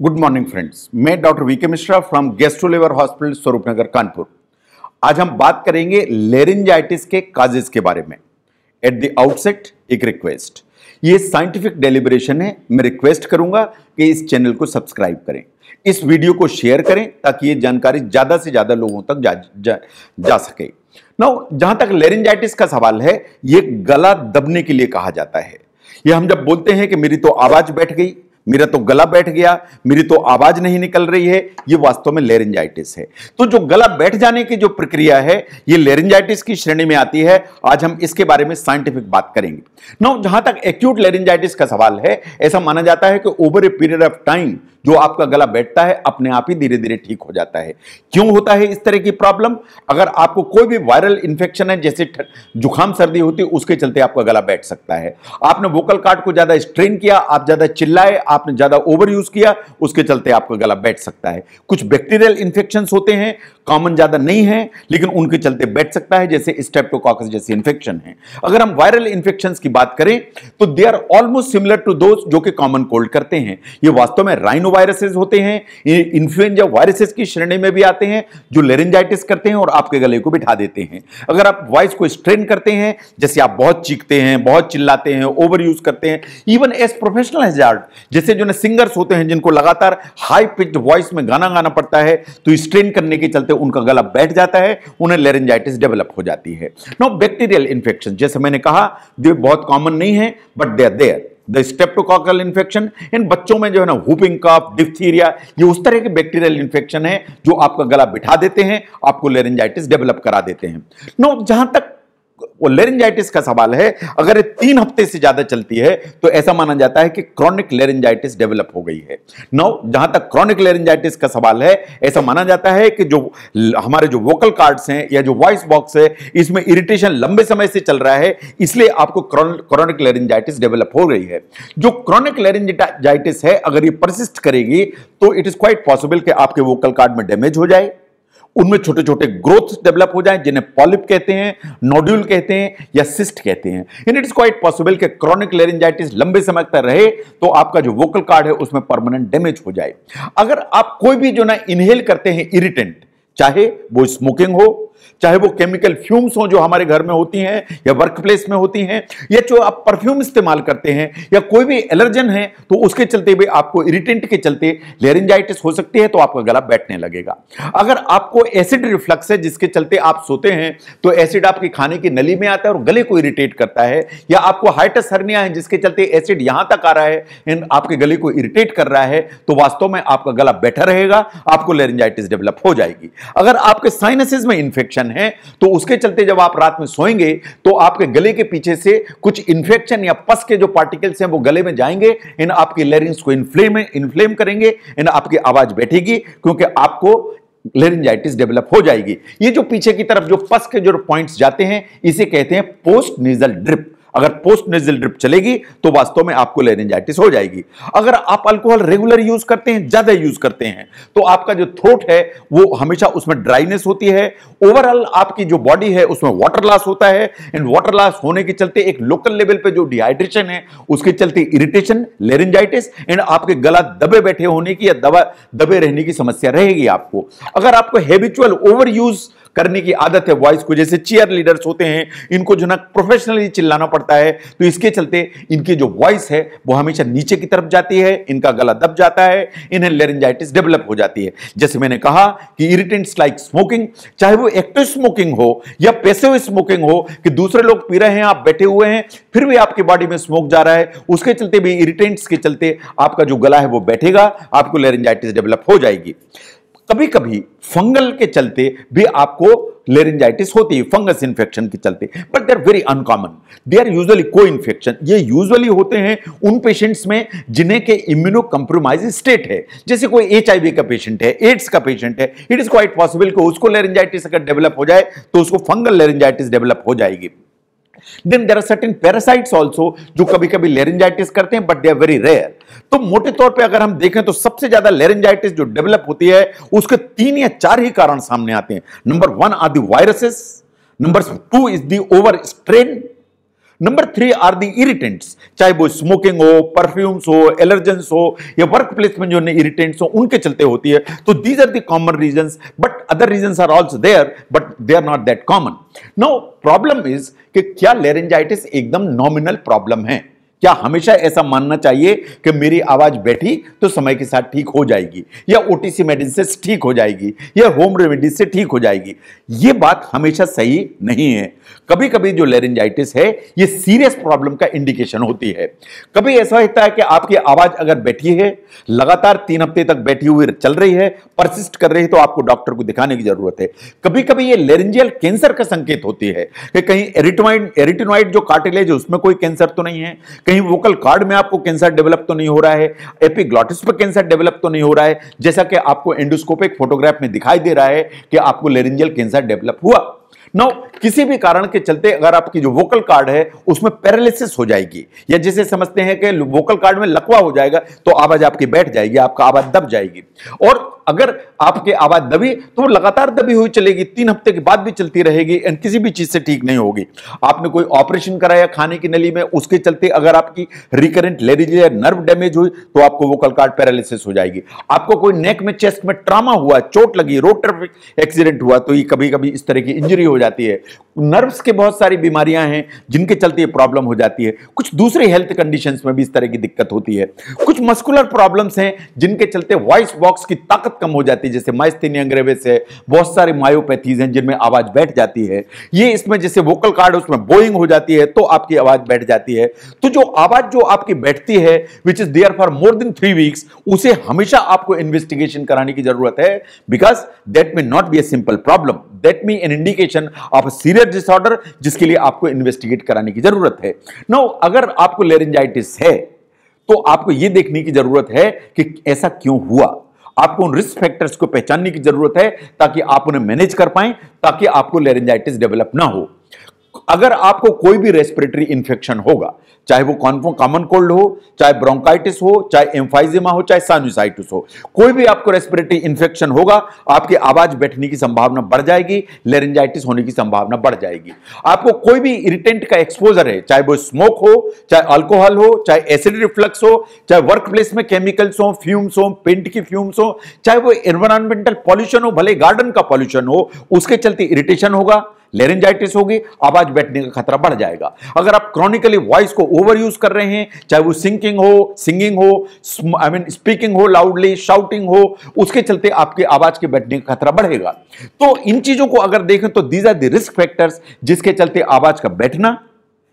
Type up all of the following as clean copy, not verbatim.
Good morning friends, मैं doctor VK Mishra from Gastroliver hospital Swaroopnagar Kanpur. आज हम बात करेंगे लेरिंजाइटिस के काजेस के बारे में। एट द आउटसेट एक रिक्वेस्ट, ये साइंटिफिक डेलिब्रेशन है। मैं रिक्वेस्ट करूंगा कि इस चैनल को सब्सक्राइब करें, इस वीडियो को शेयर करें ताकि ये जानकारी ज्यादा से ज्यादा लोगों तक जा सके। नाउ जहां तक लेरिंजाइटिस का सवाल है, ये गला दबने के लिए कहा जाता है। ये हम जब बोलते हैं कि मेरी तो आवाज बैठ गई, मेरा तो गला बैठ गया, मेरी तो आवाज नहीं निकल रही है, ये वास्तव में लेरिंजाइटिस है। तो जो गला बैठ जाने की जो प्रक्रिया है, ये लेरिंजाइटिस की श्रेणी में आती है। आज हम इसके बारे में साइंटिफिक बात करेंगे। नाउ जहां तक एक्यूट लेरिंजाइटिस का सवाल है, ऐसा माना जाता है कि over a period of time जो आपका गला बैठता है अपने आप ही धीरे धीरे ठीक हो जाता है। क्यों होता है इस तरह की प्रॉब्लम? अगर आपको कोई भी वायरल इंफेक्शन है, जैसे जुकाम सर्दी होती है, उसके चलते आपका गला बैठ सकता है। आपने वोकल कॉर्ड को ज्यादा स्ट्रेन किया, आप ज्यादा चिल्लाए, आपने ज्यादा ओवर यूज किया, उसके चलते आपका गला बैठ सकता है। कुछ बैक्टीरियल इंफेक्शंस होते हैं, कॉमन ज्यादा नहीं है, लेकिन उनके चलते बैठ सकता है, जैसे स्ट्रेप्टोकॉकस जैसे इंफेक्शन है। अगर हम वायरल इंफेक्शंस की बात करें तो they are almost similar to those जो कि कॉमन कोल्ड करते हैं। ये वास्तव में राइनो वायरसेस होते हैं, ये इन्फ्लुएंजा वायरसेस की श्रेणी में भी आते हैं, जो लेरिंजाइटिस करते हैं और आपके गले को बिठा देते हैं। अगर आप वॉइस को स्ट्रेन करते हैं, जैसे आप बहुत चीखते हैं, बहुत चिल्लाते हैं, ओवर यूज करते हैं, इवन एज प्रोफेशनल हैजार्ड, जैसे जो सिंगर्स होते हैं जिनको लगातार हाई पिच्ड वॉइस में गाना गाना पड़ता है, तो स्ट्रेन करने के चलते उनका गला बैठ जाता है, उन्हें लेरिंजाइटिस डेवलप हो जाती है। नो बैक्टीरियल इंफेक्शन, जैसे मैंने कहा, ये बहुत कॉमन नहीं है, but they are there. The streptococcal infection, इन बच्चों में जो है ना व्हूपिंग कफ, डिप्थीरिया, ये उस तरह के बैक्टीरियल इंफेक्शन है जो आपका गला बिठा देते हैं, आपको लेरिंजाइटिस डेवलप करा देते हैं। नो जहां तक वो लेरिंजाइटिस का सवाल है, अगर ये 3 हफ्ते से ज्यादा चलती है तो ऐसा माना जाता है कि क्रॉनिक लेरिंजाइटिस डेवलप हो गई है। नो जहां तक क्रॉनिक लेरिंजाइटिस का सवाल है, ऐसा माना जाता है कि जो हमारे जो वोकल कॉर्ड्स हैं या जो वॉइस बॉक्स है, इसमें इरिटेशन लंबे समय से चल रहा है, इसलिए आपको क्रॉनिक लेरिंजाइटिस डेवलप हो गई है। जो क्रॉनिक लेरिंजाइटिस है, अगर ये परसिस्ट करेगी तो इट इज क्वाइट पॉसिबल कि आपके वोकल कॉर्ड में डैमेज हो जाए, उनमें छोटे छोटे ग्रोथ डेवलप हो जाएं, जिन्हें पॉलिप कहते हैं, नोड्यूल कहते हैं या सिस्ट कहते हैं। In it is quite possible कि क्रॉनिक लेरिंजाइटिस लंबे समय तक रहे तो आपका जो वोकल कॉर्ड है उसमें परमानेंट डैमेज हो जाए। अगर आप कोई भी जो ना इनहेल करते हैं इरिटेंट, चाहे वो स्मोकिंग हो, चाहे वो केमिकल फ्यूम्स हो जो हमारे घर में होती हैं या वर्क प्लेस में होती हैं, या जो आप परफ्यूम इस्तेमाल करते हैं, या कोई भी एलर्जन है, तो उसके चलते भी आपको इरिटेंट के चलते लेरिंजाइटिस हो सकती है, तो आपका गला बैठने लगेगा। अगर आपको एसिड रिफ्लक्स है, जिसके चलते आप सोते हैं तो एसिड आपकी खाने की नली में आता है और गले को इरिटेट करता है, या आपको हाइटस हर्निया है जिसके चलते एसिड यहां तक आ रहा है, आपके गले को इरिटेट कर रहा है, तो वास्तव में आपका गला बैठा रहेगा, आपको लेरिंजाइटिस डेवलप हो जाएगी। अगर आपके साइनसेस में इंफेक्शन है तो उसके चलते जब आप रात में सोएंगे तो आपके गले के पीछे से कुछ इंफेक्शन या पस के जो पार्टिकल्स हैं वो गले में जाएंगे, इन आपकी लेरिंग्स को इन्फ्लेम करेंगे, इन आपकी आवाज बैठेगी, क्योंकि आपको लेरिंजाइटिस डेवलप हो जाएगी। ये जो पीछे की तरफ जो पस के जो पॉइंट्स जाते हैं, इसे कहते हैं पोस्ट नेजल ड्रिप। अगर पोस्ट नेजल ड्रिप चलेगी तो वास्तव में आपको लेरिंजाइटिस हो जाएगी। अगर आप अल्कोहल रेगुलर यूज करते हैं, ज्यादा यूज करते हैं, तो आपका जो थ्रोट है वो हमेशा उसमें ड्राइनेस होती है। ओवरऑल आपकी जो बॉडी है उसमें वाटर लॉस होता है। इन वाटर लॉस होने के चलते एक लोकल लेवल पे जो डिहाइड्रेशन है उसके चलते इरिटेशन, लेरिंजाइटिस, एंड आपके गला दबे बैठे होने की या दबे रहने की समस्या रहेगी आपको। अगर आपको हैबिचुअल ओवर यूज करने की आदत है वॉइस को, जैसे चीयर लीडर्स होते हैं, इनको जो ना प्रोफेशनली चिल्लाना पड़ता है, तो इसके चलते इनकी जो वॉइस है वो हमेशा नीचे की तरफ जाती है, इनका गला दब जाता है, इन्हें लेरिंजाइटिस डेवलप हो जाती है। जैसे मैंने कहा कि इरिटेंट्स लाइक स्मोकिंग, चाहे वो एक्टिव स्मोकिंग हो या पैसिव स्मोकिंग हो, कि दूसरे लोग पी रहे हैं, आप बैठे हुए हैं, फिर भी आपकी बॉडी में स्मोक जा रहा है, उसके चलते भी इरिटेंट्स के चलते आपका जो गला है वो बैठेगा, आपको लेरिंजाइटिस डेवलप हो जाएगी। कभी कभी फंगल के चलते भी आपको लेरिंजाइटिस होती है, फंगस इंफेक्शन के चलते, but they are very uncommon, they are usually को इन्फेक्शन। ये यूजुअली होते हैं उन पेशेंट्स में जिन्हें के इम्यूनो कंप्रोमाइज स्टेट है, जैसे कोई एचआईवी का पेशेंट है, एड्स का पेशेंट है, इट इज क्वाइट पॉसिबल कि उसको लेरिंजाइटिस अगर डेवलप हो जाए तो उसको फंगल लेरिंजाइटिस डेवलप हो जाएगी। Then there are certain parasites also जो कभी कभी लेरिंजाइटिस करते हैं, but they are very rare. तो मोटे तौर पे अगर हम देखें तो सबसे ज्यादा लेरिंजाइटिस जो डेवलप होती है उसके 3 या 4 ही कारण सामने आते हैं। Number 1 are the viruses, number 2 is the over strain, number 3 are the irritants, चाहे वो स्मोकिंग हो, परफ्यूम्स हो, एलर्जेंस हो या वर्क प्लेस में जो इरिटेंट्स हो उनके चलते होती है। तो these are the common reasons, but other reasons are also there, but they are not that common. Now problem is कि क्या लेरिंजाइटिस एकदम नॉमिनल प्रॉब्लम है? क्या हमेशा ऐसा मानना चाहिए कि मेरी आवाज बैठी तो समय के साथ ठीक हो जाएगी, या ओटीसी मेडिसिन से ठीक हो जाएगी, या होम रेमेडी से ठीक हो जाएगी? यह बात हमेशा सही नहीं है। कभी कभी जो लेरिंजाइटिस है यह सीरियस प्रॉब्लम का इंडिकेशन होती है। कभी ऐसा होता है कि आपकी आवाज अगर बैठी है, लगातार 3 हफ्ते तक बैठी हुई चल रही है, परसिस्ट कर रही है, तो आपको डॉक्टर को दिखाने की जरूरत है। कभी कभी यह लेरिंजियल कैंसर का संकेत होती है कि कहीं एरिटिनॉइड जो कार्टिलेज है उसमें कोई कैंसर तो नहीं है, कहीं वोकल कॉर्ड में आपको कैंसर डेवलप तो नहीं हो रहा है, एपिग्लॉटिस पर कैंसर डेवलप तो नहीं हो रहा है, जैसा कि आपको एंडोस्कोपिक फोटोग्राफ में दिखाई दे रहा है कि आपको लेरिंजियल कैंसर डेवलप हुआ। नाउ किसी भी कारण के चलते अगर आपकी जो वोकल कॉर्ड है उसमें पैरालिसिस हो जाएगी, या जिसे समझते हैं कि वोकल कॉर्ड में लकवा हो जाएगा, तो आवाज आपकी बैठ जाएगी, आपका आवाज दब जाएगी। और अगर आपकी आवाज दबी तो वो लगातार दबी हुई चलेगी, 3 हफ्ते के बाद भी चलती रहेगी एंड किसी भी चीज से ठीक नहीं होगी। आपने कोई ऑपरेशन कराया खाने की नली में, उसके चलते अगर आपकी रिकरेंट लेरिंजियल नर्व डैमेज हुई तो आपको वोकल कॉर्ड पैरालिसिस हो जाएगी। आपको कोई नेक में, चेस्ट में ट्रॉमा हुआ, चोट लगी, रोड ट्रैफिक एक्सीडेंट हुआ, तो ये कभी कभी इस तरह की इंजरी हो जाती है। नर्व्स के बहुत सारी बीमारियां हैं जिनके चलते ये प्रॉब्लम हो जाती है। कुछ दूसरी हेल्थ कंडीशंस में भी इस तरह की दिक्कत होती है। कुछ मस्कुलर प्रॉब्लम्स हैं जिनके चलते वॉइस बॉक्स की ताकत कम हो जाती है, जैसे माइस्थेनिया ग्रेविस है, बहुत सारे मायोपैथीज हैं जिनमें आवाज बैठ जाती है। ये इसमें जैसे वोकल कॉर्ड उसमें बोइंग हो जाती है तो आपकी आवाज बैठ जाती है। तो जो आवाज जो आपकी बैठती है which is there for more than 3 weeks, उसे हमेशा आपको इन्वेस्टिगेशन कराने की जरूरत है, because that may not be a simple problem, that may an indication of a serious disorder, जिसके लिए आपको इन्वेस्टिगेट कराने की जरूरत है। नो, अगर आपको लेरिंजाइटिस है तो आपको यह देखने की जरूरत है कि ऐसा क्यों हुआ। आपको उन रिस्क फैक्टर्स को पहचानने की जरूरत है ताकि आप उन्हें मैनेज कर पाएं, ताकि आपको लेरिंजाइटिस डेवलप ना हो। अगर आपको कोई भी रेस्पिरेटरी इंफेक्शन होगा, चाहे वो कॉमन कोल्ड हो, चाहे ब्रोंकाइटिस हो, चाहे एम्फाइजेमा हो, चाहे साइनसाइटिस हो, कोई भी आपको रेस्पिरेटरी इंफेक्शन होगा, आपकी आवाज बैठने की संभावना बढ़ जाएगी, लेरिंजाइटिस होने की संभावना बढ़ जाएगी। आपको कोई भी इरिटेंट का एक्सपोजर है, चाहे वो स्मोक हो, चाहे अल्कोहल हो, चाहे एसिड रिफ्लक्स हो, चाहे वर्क प्लेस में केमिकल्स हो, फ्यूम्स हो, पेंट की फ्यूम्स हो, चाहे वो एनवायरमेंटल पॉल्यूशन हो, भले गार्डन का पॉल्यूशन हो, उसके चलते इरिटेशन होगा, लेरिंजाइटिस होगी, आवाज बैठने का खतरा बढ़ जाएगा। अगर आप क्रॉनिकली वॉइस को ओवर यूज कर रहे हैं, चाहे वो सिंगिंग हो, स्पीकिंग हो लाउडली, शाउटिंग हो, उसके चलते आपकी आवाज के बैठने का खतरा बढ़ेगा। तो इन चीजों को अगर देखें तो these are the risk factors जिसके चलते आवाज का बैठना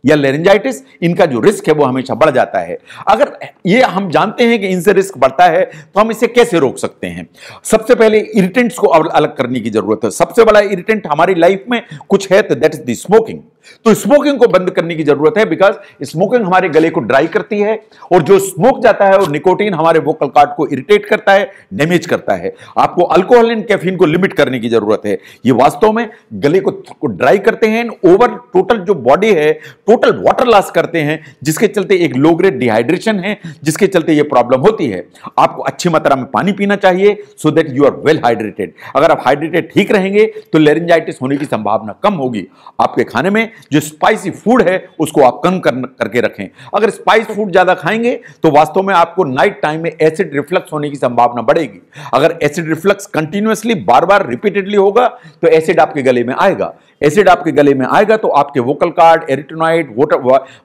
या लेरिंजाइटिस, इनका जो रिस्क है वो हमेशा बढ़ जाता है। अगर ये हम जानते हैं कि इनसे रिस्क बढ़ता है तो हम इसे कैसे रोक सकते हैं? सबसे पहले इरिटेंट्स को अलग करने की जरूरत है। सबसे बड़ा इरिटेंट हमारी लाइफ में कुछ है तो दैट इज द स्मोकिंग। तो स्मोकिंग को बंद करने की जरूरत है, बिकॉज स्मोकिंग हमारे गले को ड्राई करती है, और जो स्मोक जाता है और निकोटीन हमारे वोकल कॉर्ड को इरिटेट करता है, डैमेज करता है। आपको अल्कोहल एंड कैफीन को लिमिट करने की जरूरत है। ये वास्तव में गले को ड्राई करते हैं, ओवर टोटल जो बॉडी है टोटल वाटर लॉस करते हैं, जिसके चलते एक लो ग्रेड डिहाइड्रेशन है, जिसके चलते यह प्रॉब्लम होती है। आपको अच्छी मात्रा में पानी पीना चाहिए so that you are well hydrated. अगर आप हाइड्रेटेड ठीक रहेंगे तो लेरिंजाइटिस होने की संभावना कम होगी। आपके खाने में जो स्पाइसी फूड है उसको आप कम करके रखें। अगर स्पाइस फूड ज्यादा खाएंगे तो वास्तव में आपको नाइट टाइम में एसिड रिफ्लक्स होने की संभावना बढ़ेगी। अगर एसिड रिफ्लक्स कंटिन्यूअसली बार बार रिपीटेडली होगा तो एसिड आपके गले में आएगा। एसिड आपके गले में आएगा तो आपके vocal cord, arytenoid,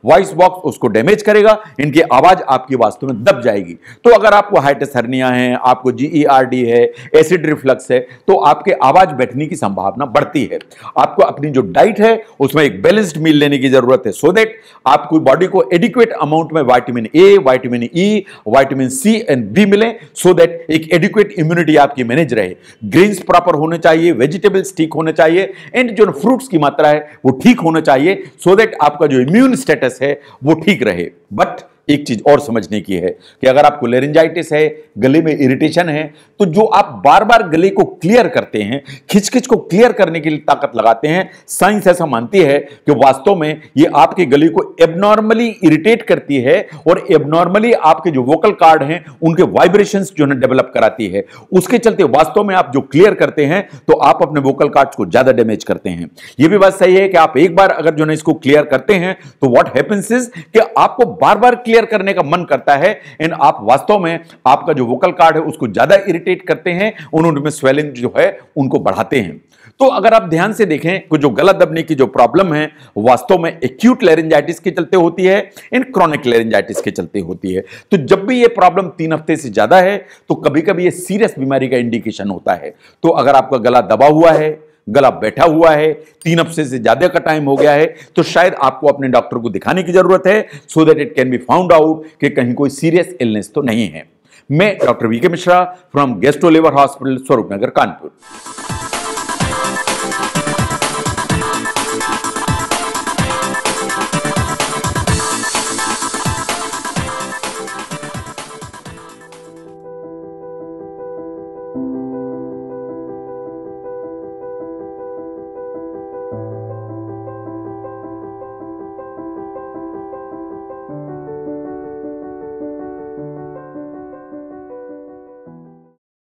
voice box उसको डैमेज करेगा, इनकी आवाज आपकी वास्तव में दब जाएगी। तो अगर आपको हाइटिस हर्निया है, आपको GERD है, एसिड रिफ्लक्स है, तो आपके आवाज बैठने की संभावना बढ़ती है। आपको अपनी जो डाइट है उसमें एक बैलेंस्ड मील लेने की जरूरत है, सो दैट आपको बॉडी को एडिक्वेट अमाउंट में vitamin A, vitamin E, vitamin C and B मिले, सो दैट एक एडिक्वेट इम्यूनिटी आपकी मैनेज रहे। ग्रेन्स प्रॉपर होने चाहिए, वेजिटेबल्स ठीक होने चाहिए, एंड जो फ्रूट्स की मात्रा है वो ठीक होना चाहिए, सो दैट आपका जो इम्यून स्टेटस है वो ठीक रहे। बट एक चीज और समझने की है कि अगर आपको लेरिंजाइटिस है, गले में इरिटेशन है, तो जो आप बार बार गले को क्लियर करते हैं, खिचखिच को क्लियर करने के लिए ताकत लगाते हैं, साइंस ऐसा मानती है कि वास्तव में ये आपके गले को एबनॉर्मली इरिटेट करती है और एबनॉर्मली आपके जो वोकल कार्ड हैं उनके वाइब्रेशंस जो है डेवलप कराती है। उसके चलते वास्तव में आप जो क्लियर करते हैं तो आप अपने वोकल कार्ड्स को ज्यादा डैमेज करते हैं। यह भी बात सही है कि आप एक बार अगर जो है इसको क्लियर करते हैं तो व्हाट हैपेंस इज कि आपको बार बार क्लियर करने का मन करता है एंड आप वास्तव में आपका जो वोकल कार्ड है उसको ज्यादा इरिटेट करते हैं, उनमें स्वेलिंग जो है उनको बढ़ाते हैं। तो अगर आप ध्यान से देखें कि जो गला दबने की जो प्रॉब्लम है वास्तव में एक्यूट लेरिंजाइटिस के चलते होती है एंड क्रॉनिक लेरिंजाइटिस के चलते होती है। तो जब भी ये प्रॉब्लम 3 हफ्ते से ज्यादा है तो कभी कभी ये सीरियस बीमारी का इंडिकेशन होता है। तो अगर आपका गला दबा हुआ है, गला बैठा हुआ है, 3 हफ्ते से ज्यादा का टाइम हो गया है, तो शायद आपको अपने डॉक्टर को दिखाने की जरूरत है so that it can be found out कि कहीं कोई सीरियस इलनेस तो नहीं है। मैं doctor VK Mishra from gastro liver hospital, Swaroopnagar, Kanpur.